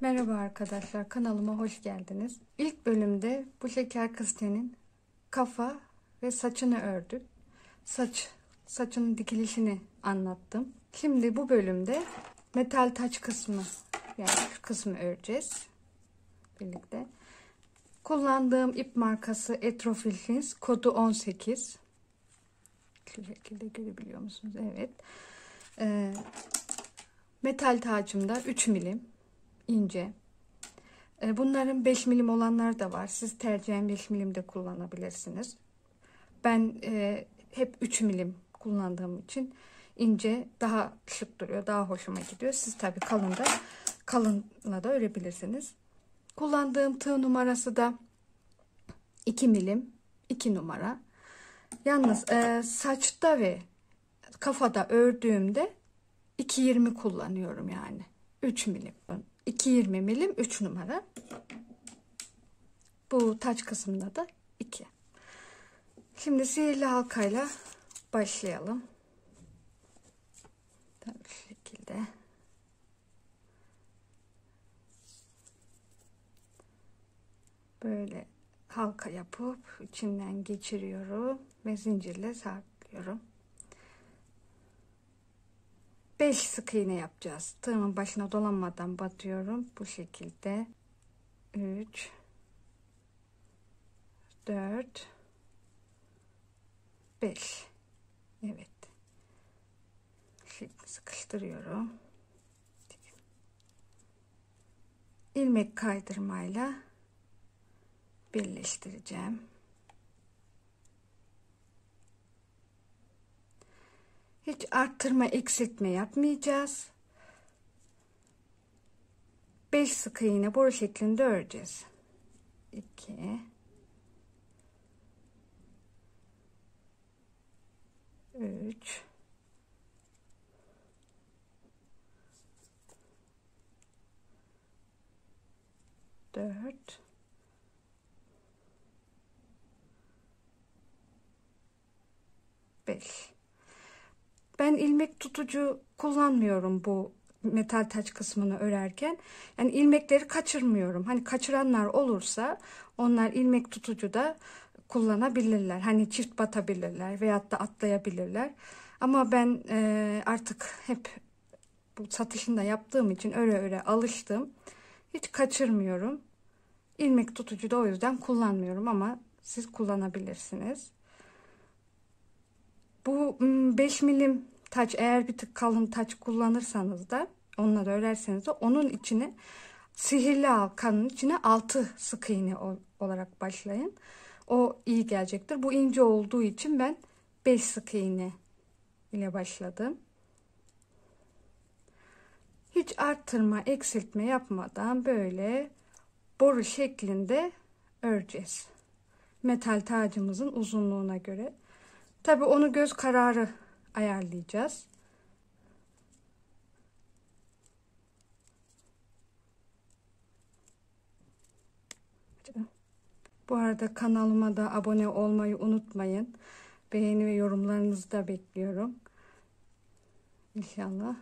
Merhaba arkadaşlar, kanalıma hoş geldiniz. İlk bölümde bu şeker kıstenin kafa ve saçını ördük. Saçının dikilişini anlattım. Şimdi bu bölümde metal taç kısmı, yani şu kısmı öreceğiz birlikte. Kullandığım ip markası Etrofil Fins, kodu 18. Şu şekilde görebiliyor musunuz? Evet. Metal tacımda 3 milim ince. Bunların 5 milim olanlar da var. Siz tercihen 5 milim de kullanabilirsiniz. Ben hep 3 milim kullandığım için ince daha şık duruyor. Daha hoşuma gidiyor. Siz tabii kalınla da örebilirsiniz. Kullandığım tığ numarası da 2 milim 2 numara. Yalnız saçta ve kafada ördüğümde 2,20 kullanıyorum yani. 3 milim. 2,20 milim 3 numara. Bu taç kısmında da 2. Şimdi sihirli halkayla başlayalım. Tabii şu şekilde. Böyle halka yapıp içinden geçiriyorum ve zincirle sabitliyorum. 5 sık iğne yapacağız. Tığımın başına dolanmadan batıyorum. Bu şekilde. 3 4 5. Evet. Şimdi sıkıştırıyorum. İlmek kaydırmayla birleştireceğim. Hiç arttırma eksiltme yapmayacağız. 5 sık iğne boru şeklinde öreceğiz. 2 3 4 5. Ben ilmek tutucu kullanmıyorum bu metal taç kısmını örerken. Yani ilmekleri kaçırmıyorum. Hani kaçıranlar olursa onlar ilmek tutucu da kullanabilirler. Hani çift batabilirler veyahut da atlayabilirler. Ama ben artık hep bu satışında yaptığım için öre öre alıştım. Hiç kaçırmıyorum. İlmek tutucu da o yüzden kullanmıyorum ama siz kullanabilirsiniz. Bu 5 milim taç, eğer bir tık kalın taç kullanırsanız da, onunla da örerseniz de onun içine sihirli halkanın içine 6 sık iğne olarak başlayın. O iyi gelecektir. Bu ince olduğu için ben 5 sık iğne ile başladım. Hiç arttırma, eksiltme yapmadan böyle boru şeklinde öreceğiz. Metal tacımızın uzunluğuna göre. Tabii onu göz kararı ayarlayacağız. Bu arada kanalıma da abone olmayı unutmayın. Beğeni ve yorumlarınızı da bekliyorum. İnşallah.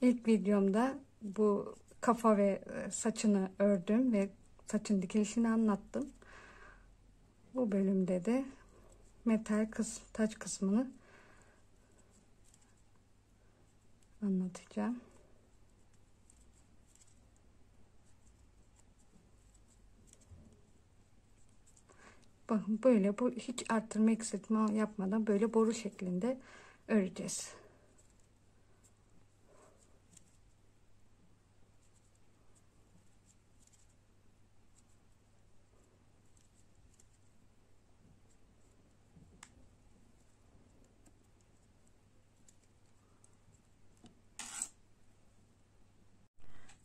İlk videomda bu kafa ve saçını ördüm ve saçın dikilişini anlattım. Bu bölümde de metal taç kısmını anlatacağım. Bakın böyle, bu hiç arttırma eksiltme yapmadan böyle boru şeklinde öreceğiz.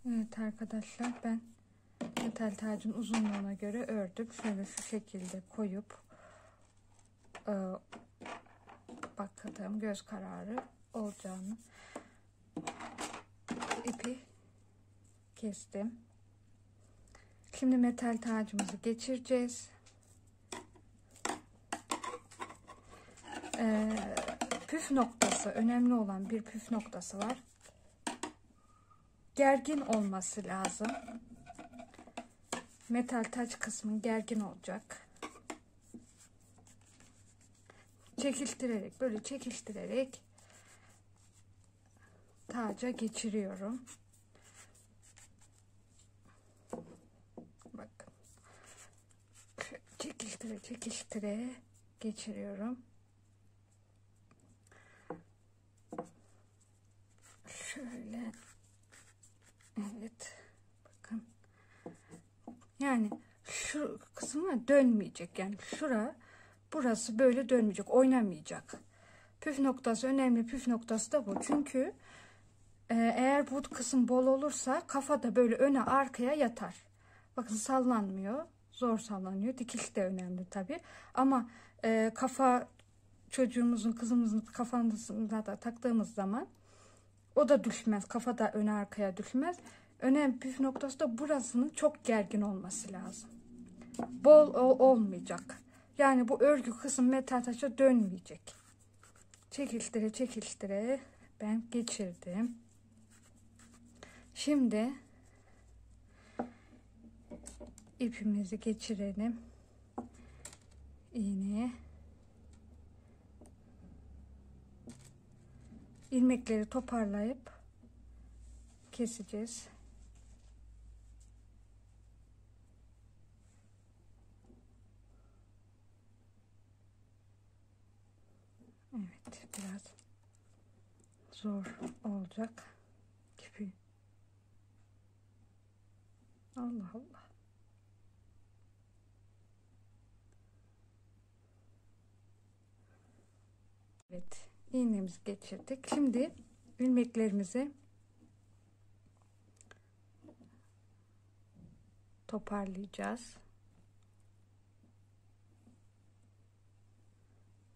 Evet arkadaşlar, ben metal tacın uzunluğuna göre ördüm. Şöyle şu şekilde koyup bakalım göz kararı olacağını, ipi kestim. Şimdi metal tacımızı geçireceğiz. Püf noktası, önemli olan bir püf noktası var. gergin olması lazım. Metal taç kısmı gergin olacak. Çekiştirerek, böyle çekiştirerek taca geçiriyorum. Bakın. Çekiştire çekiştire geçiriyorum. Şöyle. Evet. Bakın. Yani şu kısmı dönmeyecek. Yani burası böyle dönmeyecek. Oynamayacak. Püf noktası, önemli püf noktası da bu. Çünkü eğer bu kısım bol olursa kafa da böyle öne arkaya yatar. Bakın sallanmıyor. Zor sallanıyor. Dikiş de önemli tabii. Ama kafa çocuğumuzun, kızımızın kafasında da taktığımız zaman o da düşmez. Kafa da öne arkaya düşmez. Önemli püf noktası da burasının çok gergin olması lazım. Bol olmayacak. Yani bu örgü kısım metal taşa dönmeyecek. Çekiştire çekiştire ben geçirdim. Şimdi ipimizi geçirelim iğneye. İlmekleri toparlayıp keseceğiz. Evet, biraz zor olacak gibi. Allah Allah. Evet, iğnemizi geçirdik. Şimdi ilmeklerimizi toparlayacağız.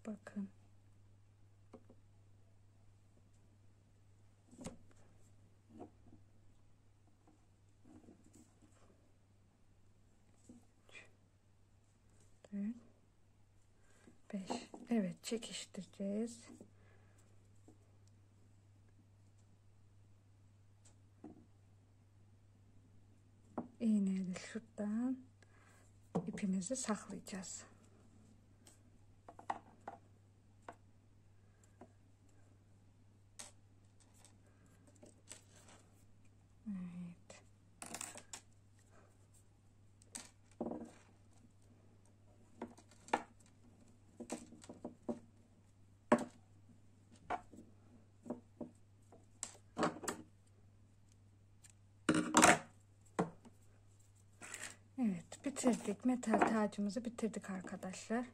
Bakın. Evet. 5. Evet, çekiştireceğiz. İğneyle şuradan ipimizi saklayacağız. Evet. Evet, bitirdik. Metal tacımızı bitirdik arkadaşlar.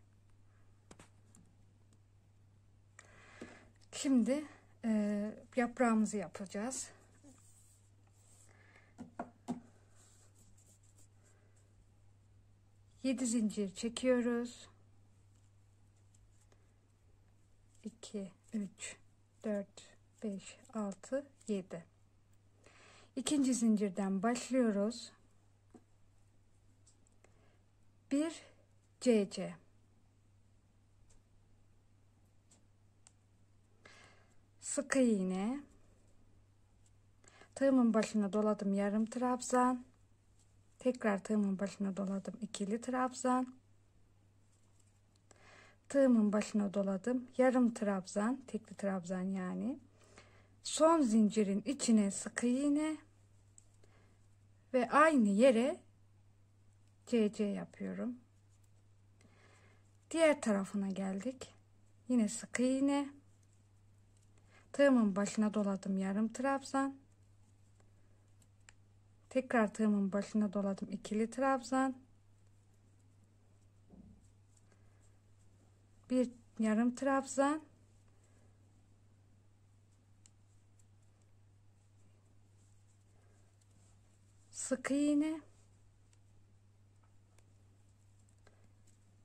Şimdi yaprağımızı yapacağız. Yedi zincir çekiyoruz. 2, 3, 4, 5, 6, 7. İkinci zincirden başlıyoruz. 1 CC. Sık iğne. Tığımın başına doladım yarım trabzan. Tekrar tığımın başına doladım ikili trabzan. Tığımın başına doladım yarım trabzan, tekli trabzan yani. Son zincirin içine sık iğne ve aynı yere CC yapıyorum. Diğer tarafına geldik. Yine sık iğne. Tığımın başına doladım yarım trabzan. Tekrar tığımın başına doladım ikili trabzan. Bir yarım trabzan. Sık iğne.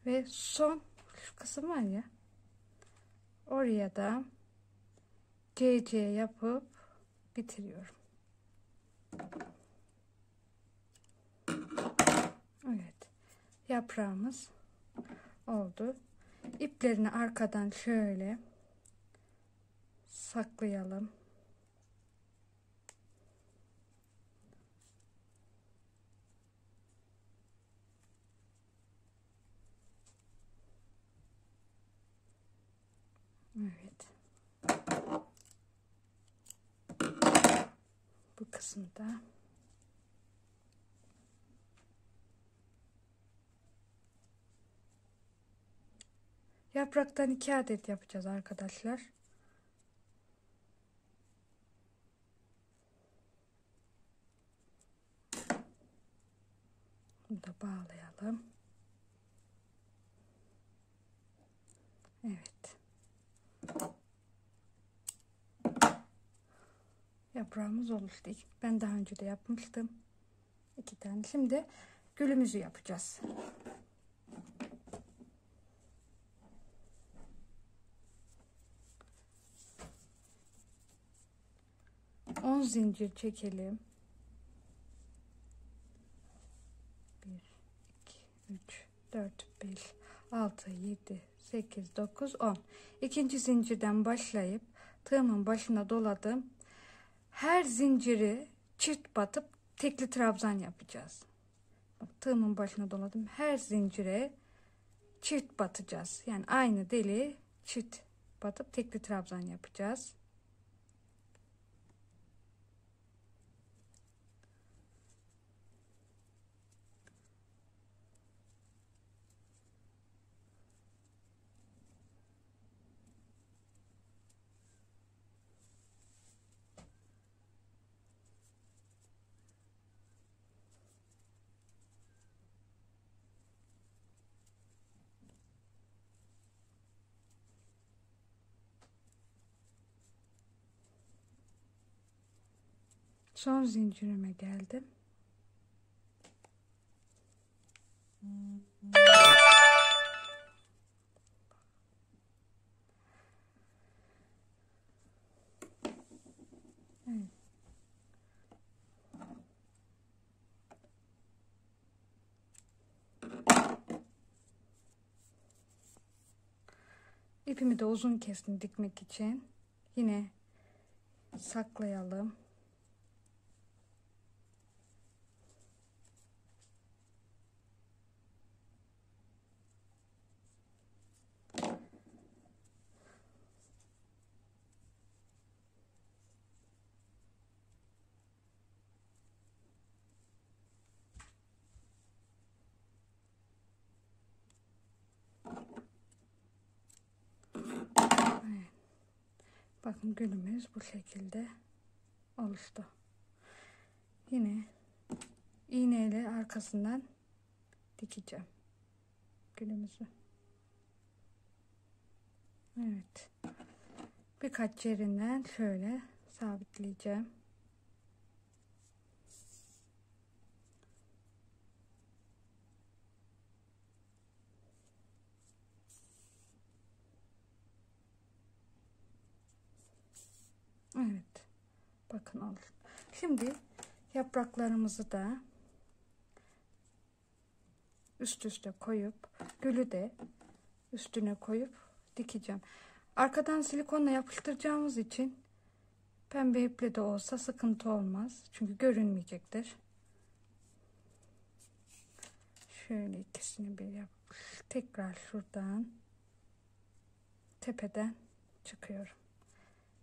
Ve son şu kısım var ya. Oraya da CC yapıp bitiriyorum. Evet. Yaprağımız oldu. İplerini arkadan şöyle saklayalım. kısımda. Yapraktan 2 adet yapacağız arkadaşlar. Bunu da bağlayalım. Evet. Yaprağımız oluştu. Ben daha önce de yapmıştım. 2 tane. Şimdi gülümüzü yapacağız. 10 zincir çekelim. 1, 2, 3, 4, 5, 6, 7, 8, 9, 10. İkinci zincirden başlayıp tığımın başına doladım. Her zinciri çift batıp tekli trabzan yapacağız. Bak, tığımın başına doladım. Her zincire çift batacağız. Yani aynı deliği çift batıp tekli trabzan yapacağız. Son zincirime geldim. Evet. İpimi de uzun kestim dikmek için. Yine saklayalım. Evet. Bakın gülümüz bu şekilde oluştu. Yine iğneyle arkasından dikeceğim gülümüzü. Evet. Birkaç yerinden şöyle sabitleyeceğim. Evet. Bakın olur. Şimdi yapraklarımızı da üst üste koyup gülü de üstüne koyup dikeceğim. Arkadan silikonla yapıştıracağımız için pembe iple de olsa sıkıntı olmaz. Çünkü görünmeyecektir. Şöyle ikisini bir yap. Tekrar şuradan tepeden çıkıyorum.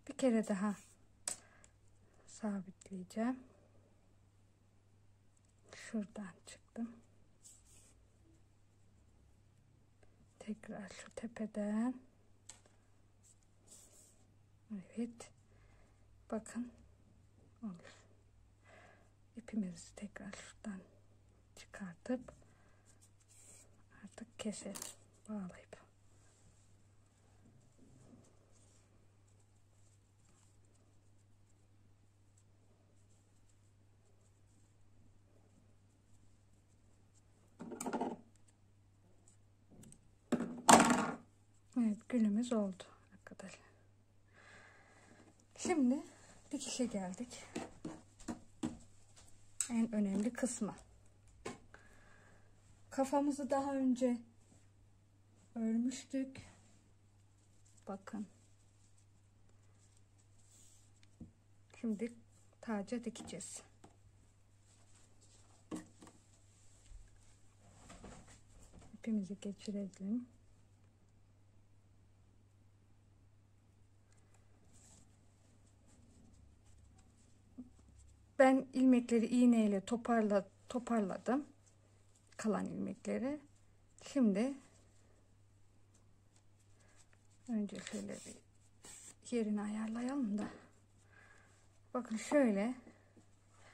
Bir kere daha sabitleyeceğim. Şuradan çıktım. Tekrar şu tepeden. Evet. Bakın olur. İpimizi tekrar şuradan çıkartıp artık keselim. Bağlayıp. Evet, gülümüz oldu arkadaşlar. Şimdi dikişe geldik. En önemli kısmı. Kafamızı daha önce örmüştük. Bakın. Şimdi taca dikeceğiz. İpimizi geçirelim. Ben ilmekleri iğneyle toparladım. Kalan ilmekleri. Şimdi önce şöyle bir yerini ayarlayalım da. Bakın şöyle.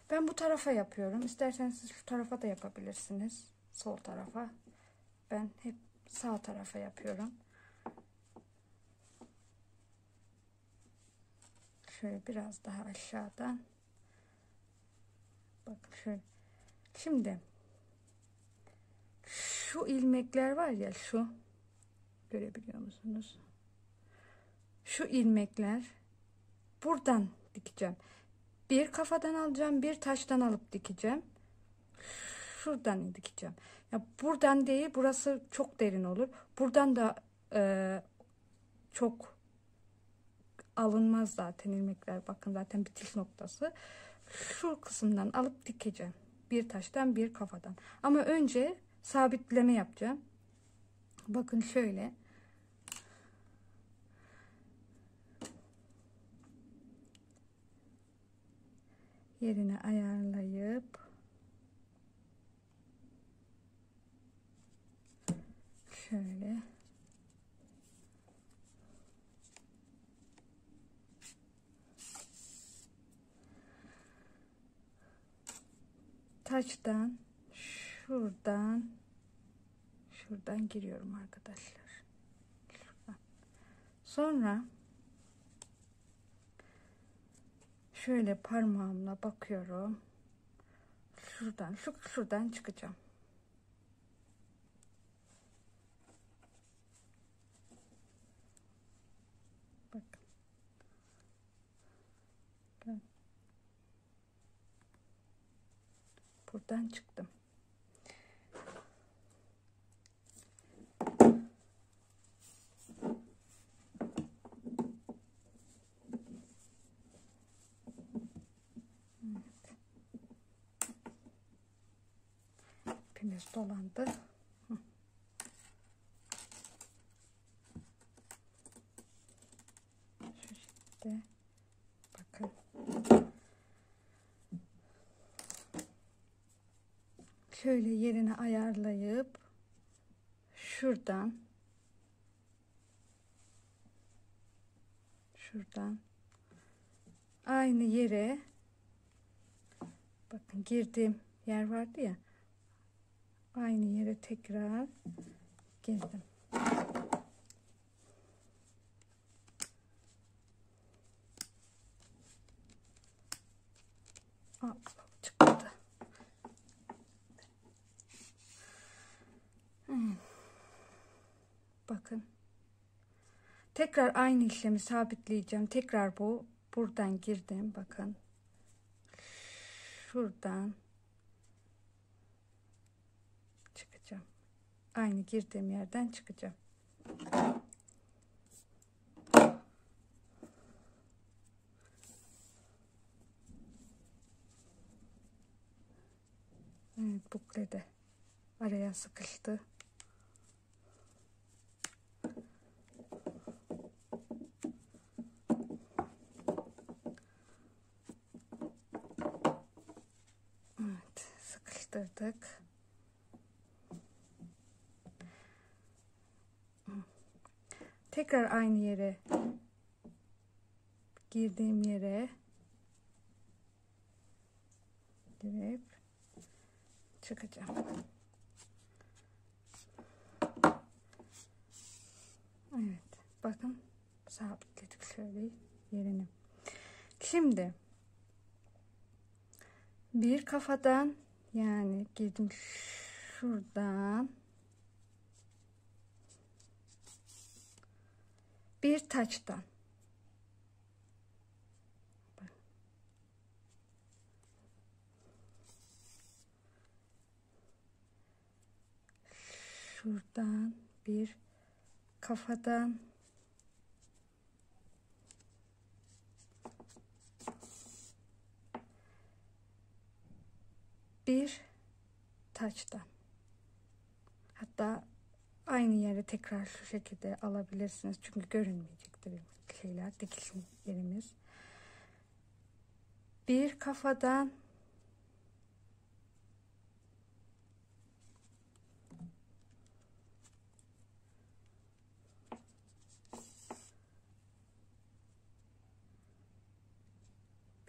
Ben bu tarafa yapıyorum. İsterseniz siz şu tarafa da yapabilirsiniz. Sol tarafa. Ben hep sağ tarafa yapıyorum. Şöyle biraz daha aşağıdan. Bakın şöyle. Şimdi şu ilmekler var ya, şu, görebiliyor musunuz? Şu ilmekler buradan dikeceğim. Bir kafadan alacağım, bir taştan alıp dikeceğim. Şuradan dikeceğim. Ya buradan değil, burası çok derin olur. Buradan da çok alınmaz zaten ilmekler. Bakın zaten bitiş noktası. Şu kısımdan alıp dikeceğim. Bir taştan bir kafadan. Ama önce sabitleme yapacağım. Bakın şöyle. Yerini ayarlayıp şöyle taçtan şuradan giriyorum arkadaşlar. Şuradan. Sonra şöyle parmağımla bakıyorum. Şuradan çıkacağım. Bakın. Buradan çıktım. Evet. İpimiz dolandı. Şu şekilde. Bakın. Şöyle yerini ayarlayıp şuradan aynı yere, bakın girdiğim yer vardı ya, aynı yere tekrar girdim. Çıktı. Bakın. Tekrar aynı işlemi sabitleyeceğim. Tekrar buradan girdim. Bakın. Şuradan çıkacağım. Aynı girdiğim yerden çıkacağım. Evet, bukle de araya sıkıştı. Evet, sıkıştırdık. Tekrar aynı yere, girdiğim yere girip çıkacağım. Evet, bakın sabitledik şöyle yerini. Şimdi bir kafadan, yani girdim şuradan, bir taçtan, şuradan bir kafadan, bir taçtan. Hatta aynı yere tekrar şu şekilde alabilirsiniz. Çünkü görünmeyecektir şeyler, dikiş yerimiz. Bir kafadan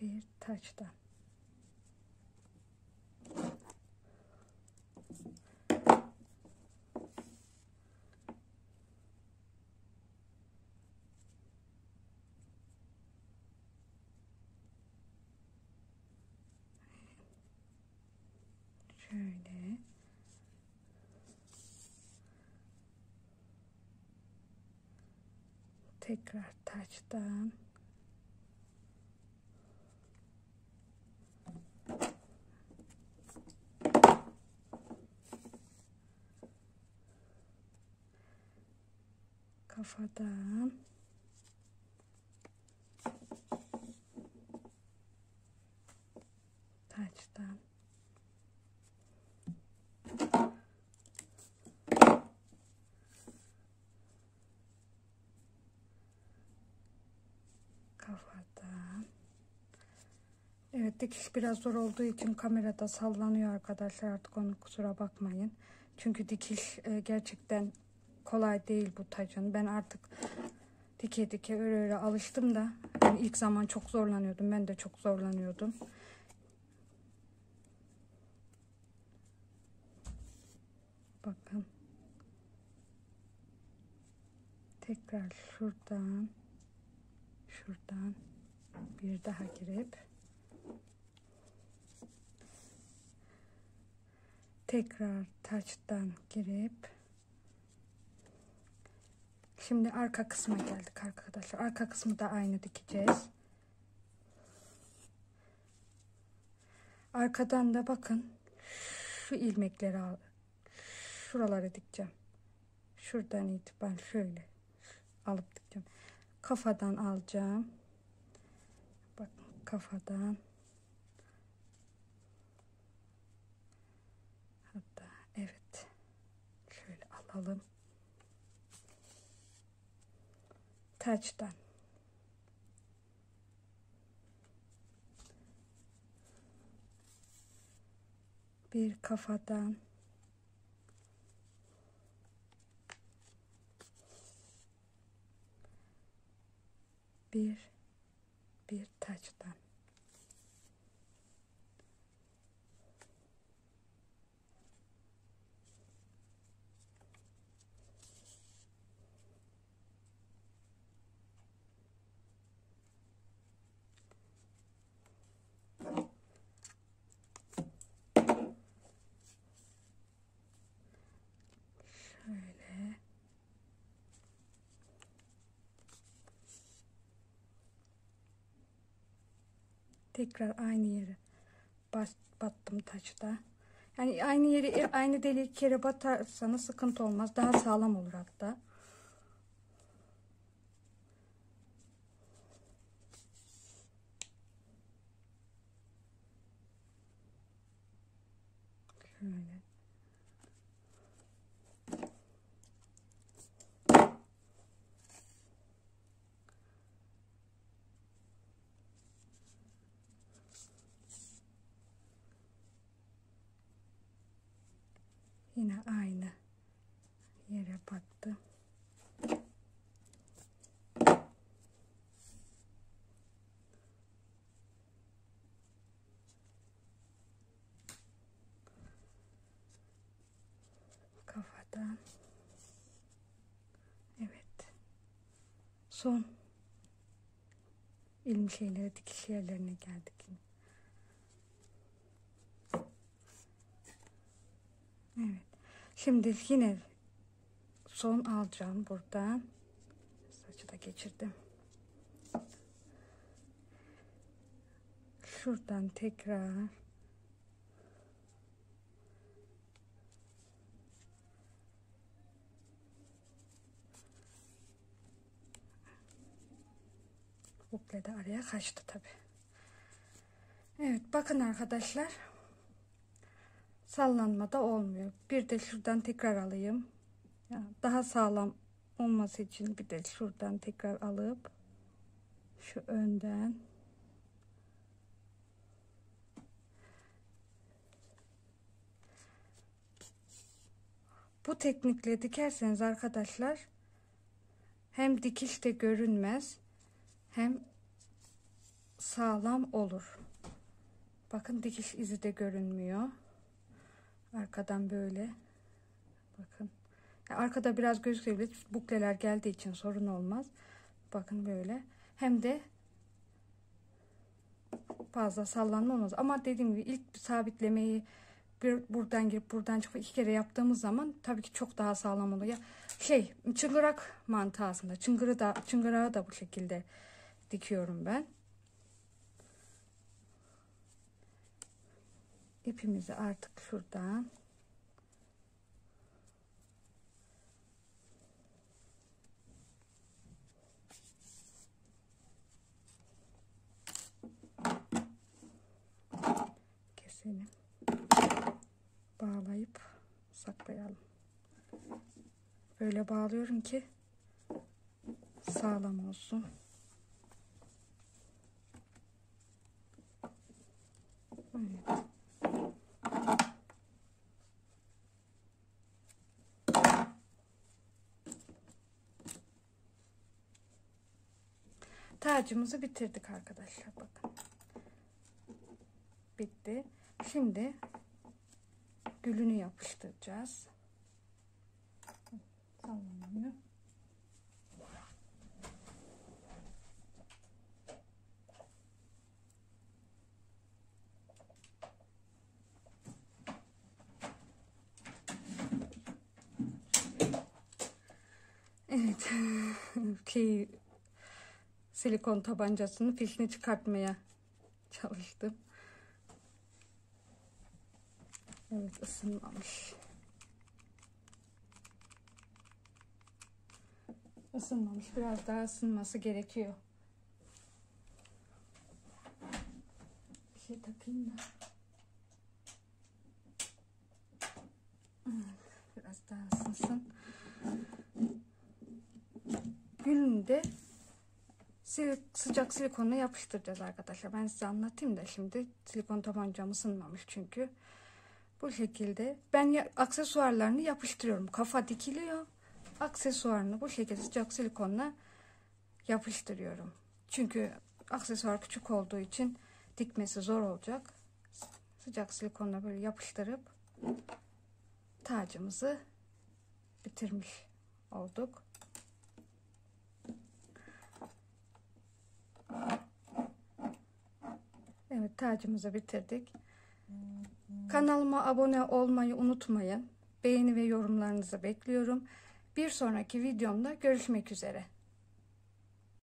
bir taçtan. Şöyle. Tekrar taçtan. Kafadan. Taçtan. Kafadan. Evet, dikiş biraz zor olduğu için kamerada sallanıyor arkadaşlar, artık onu kusura bakmayın. Çünkü dikiş gerçekten kolay değil bu tacın. Ben artık dike dike öyle alıştım da, yani ilk zaman çok zorlanıyordum. Ben de çok zorlanıyordum. Bakın. Tekrar şuradan bir daha girip tekrar taçtan girip şimdi arka kısma geldik arkadaşlar. Arka kısmı da aynı dikeceğiz. Arkadan da bakın şu ilmekleri al. Şuraları dikeceğim. Şuradan itibaren şöyle alıp dikeceğim. Kafadan alacağım. Bakın kafadan. Hatta evet. Şöyle alalım. Taçtan. Bir kafadan. Bir taçtan. Şöyle. Tekrar aynı yere battım taçta. Yani aynı yeri, aynı deliği iki kere batarsanız sıkıntı olmaz. Daha sağlam olur hatta. Şöyle. Yine aynı yere battı. Kafadan. Evet. Son ilmi şeylere, dikiş yerlerine geldik. Evet. Şimdi yine son alacağım buradan. Saçı da geçirdim. Şuradan tekrar buple de araya kaçtı tabi. Evet, bakın arkadaşlar, sallanma da olmuyor. Bir de şuradan tekrar alayım. Yani daha sağlam olması için bir de şuradan tekrar alıp şu önden Bu teknikle dikerseniz arkadaşlar hem dikiş de görünmez hem sağlam olur. Bakın dikiş izi de görünmüyor. Arkadan böyle. Bakın. Arkada biraz gözükebilir. Bukleler geldiği için sorun olmaz. Bakın böyle. Hem de fazla sallanma olmaz. Ama dediğim gibi ilk sabitlemeyi buradan girip buradan çıkıp 2 kere yaptığımız zaman tabii ki çok daha sağlam oluyor. Çıngırak mantığı aslında. Çıngırağı da bu şekilde dikiyorum ben. İpimizi artık şuradan keselim. Bağlayıp saklayalım. Böyle bağlıyorum ki sağlam olsun. Evet. Tacımızı bitirdik arkadaşlar. Bakın. Bitti. Şimdi gülünü yapıştıracağız. Sallanıyor. Evet. Silikon tabancasının fişini çıkartmaya çalıştım. Evet, ısınmamış. Isınmamış. Biraz daha ısınması gerekiyor. Bir şey takayım da. Biraz daha ısınsın. Gülünü de sıcak silikonla yapıştıracağız arkadaşlar. Ben size anlatayım da şimdi silikon tabancam ısınmamış çünkü. Bu şekilde ben aksesuarlarını yapıştırıyorum. Kafa dikiliyor. Aksesuarını bu şekilde sıcak silikonla yapıştırıyorum. Çünkü aksesuar küçük olduğu için dikmesi zor olacak. Sıcak silikonla böyle yapıştırıp tacımızı bitirmiş olduk. Evet, tacımızı bitirdik. Kanalıma abone olmayı unutmayın. Beğeni ve yorumlarınızı bekliyorum. Bir sonraki videomda görüşmek üzere.